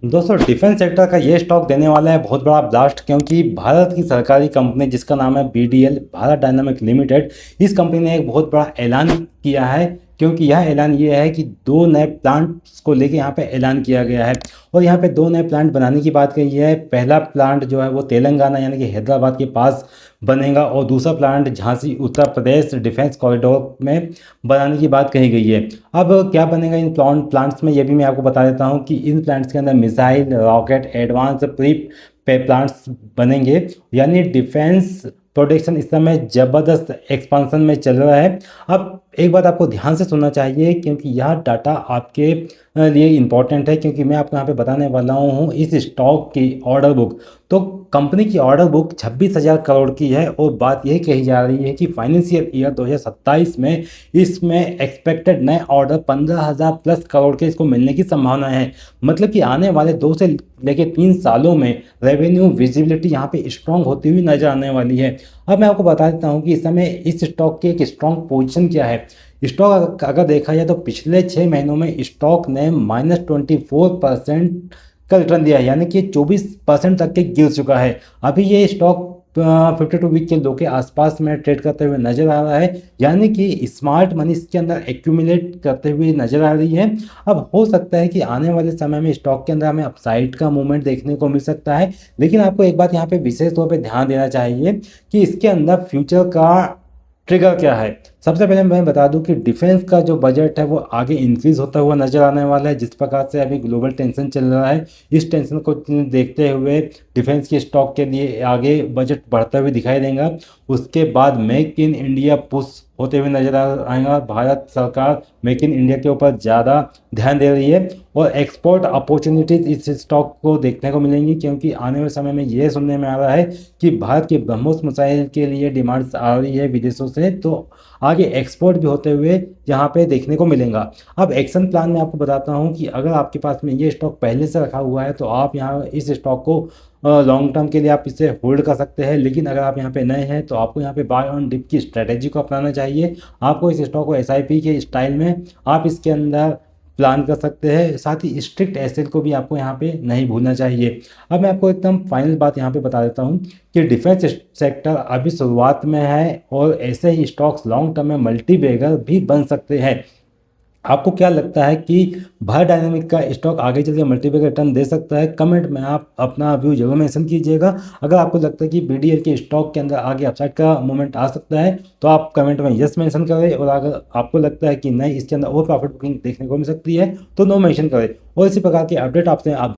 दोस्तों defence sector का ये स्टॉक देने वाला है बहुत बड़ा ब्लास्ट, क्योंकि भारत की सरकारी कंपनी जिसका नाम है बीडीएल भारत डायनामिक लिमिटेड, इस कंपनी ने एक बहुत बड़ा ऐलान किया है। क्योंकि यह ऐलान ये है कि दो नए प्लांट्स को लेके यहाँ पे ऐलान किया गया है और यहाँ पे दो नए प्लांट बनाने की बात कही है। पहला प्लांट जो है वो तेलंगाना यानी कि हैदराबाद के पास बनेगा और दूसरा plant Jhansi Uttar Pradesh defence corridor में बनाने की बात कही गई है। अब क्या बनेगा इन प्लांट्स में, ये भी मैं आपको बता देता हूँ कि इन प्लांट्स के अंदर मिसाइल, रॉकेट, एडवांस प्री पे प्लांट्स बनेंगे। यानी डिफेंस प्रोडक्शन इस समय ज़बरदस्त एक्सपांसन में चल रहा है। अब एक बात आपको ध्यान से सुनना चाहिए, क्योंकि यह डाटा आपके लिए इम्पॉर्टेंट है, क्योंकि मैं आपको यहाँ पे बताने वाला हूँ इस स्टॉक की ऑर्डर बुक। तो कंपनी की ऑर्डर बुक 26,000 करोड़ की है और बात यही कही जा रही है कि फाइनेंशियल ईयर 2027 में इसमें एक्सपेक्टेड नए ऑर्डर 15,000 प्लस करोड़ के इसको मिलने की संभावना है। मतलब कि आने वाले 2 से लेके 3 सालों में रेवेन्यू विजिबिलिटी यहाँ पे स्ट्रांग होती हुई नजर आने वाली है। अब मैं आपको बता देता हूँ कि इस समय इस स्टॉक की एक स्ट्रांग पोजीशन क्या है। स्टॉक अगर देखा जाए तो पिछले 6 महीनों में स्टॉक ने -24% का रिटर्न दिया है, यानी कि 24% तक के गिर चुका है। अभी ये स्टॉक 52 वीक के लो के आसपास में ट्रेड करते हुए नजर आ रहा है, यानी कि स्मार्ट मनी इसके अंदर एक्यूमुलेट करते हुए नजर आ रही है। अब हो सकता है कि आने वाले समय में स्टॉक के अंदर हमें अपसाइड का मूवमेंट देखने को मिल सकता है, लेकिन आपको एक बात यहाँ पे विशेष तौर पे ध्यान देना चाहिए कि इसके अंदर फ्यूचर का ट्रिगर क्या है। सबसे पहले मैं बता दूं कि डिफेंस का जो बजट है वो आगे इंक्रीज होता हुआ नजर आने वाला है। जिस प्रकार से अभी ग्लोबल टेंशन चल रहा है, इस टेंशन को देखते हुए डिफेंस के स्टॉक के लिए आगे बजट बढ़ता हुआ दिखाई देगा। उसके बाद मेक इन इंडिया पुश होते हुए नजर आएगा। भारत सरकार मेक इन इंडिया के ऊपर ज़्यादा ध्यान दे रही है और एक्सपोर्ट अपॉर्चुनिटीज इस स्टॉक को देखने को मिलेंगी, क्योंकि आने वाले समय में ये सुनने में आ रहा है कि भारत के ब्रह्मोस मिसाइल के लिए डिमांड्स आ रही है विदेशों से, तो आगे एक्सपोर्ट भी होते हुए यहाँ पे देखने को मिलेगा। अब एक्शन प्लान में आपको बताता हूँ कि अगर आपके पास में ये स्टॉक पहले से रखा हुआ है तो आप यहाँ इस स्टॉक को लॉन्ग टर्म के लिए आप इसे होल्ड कर सकते हैं। लेकिन अगर आप यहाँ पे नए हैं तो आपको यहाँ पे बाय ऑन डिप की स्ट्रेटेजी को अपनाना चाहिए। आपको इस स्टॉक को एसआईपी के स्टाइल में आप इसके अंदर प्लान कर सकते हैं। साथ ही स्ट्रिक्ट एसएल को भी आपको यहाँ पे नहीं भूलना चाहिए। अब मैं आपको एकदम फाइनल बात यहाँ पे बता देता हूँ कि डिफेंस सेक्टर अभी शुरुआत में है और ऐसे ही स्टॉक्स लॉन्ग टर्म में मल्टी बैगर भी बन सकते हैं। आपको क्या लगता है कि भारत डायनामिक का स्टॉक आगे चल के मल्टीपल रिटर्न दे सकता है? कमेंट में आप अपना व्यू जरूर मेंशन कीजिएगा। अगर आपको लगता है कि बीडीएल के स्टॉक के अंदर आगे अपसाइड का मूवमेंट आ सकता है तो आप कमेंट में यस मेंशन करें, और अगर आपको लगता है कि नहीं इसके अंदर और प्रॉफिट बुकिंग देखने को मिल सकती है तो नो मेंशन करें। और इसी प्रकार के अपडेट आपसे आप